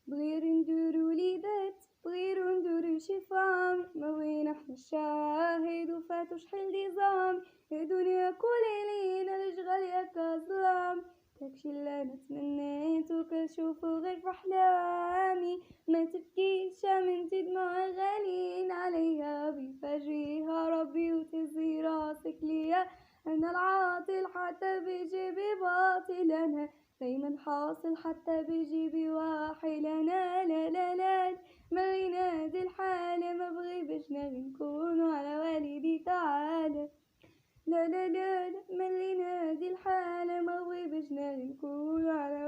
بغير ندور وليدات بغيرو ندور شي فامي، ما بغينا حنا الشاهد وفاتو شحال دي زامي، يا دنيا كولي لينا الاشغال يا كظلام، داكشي اللي انا تمنيتو كنشوفو غير فحلامي، ما تبكيش بنتي دموع غاليين عليا، بيفرجيها ربي وتهزي راسك ليا، انا العاطل حتى بجيبي باطل، انا دايما حاصل حتى بجيبي واحل، انا لا لا لا ما ينادي الحالة، ما بغي باش نغي نكونو على والدي تعالى، لا لا لا ما اللي نادي الحالة، ما بغي باش نغي نكونو على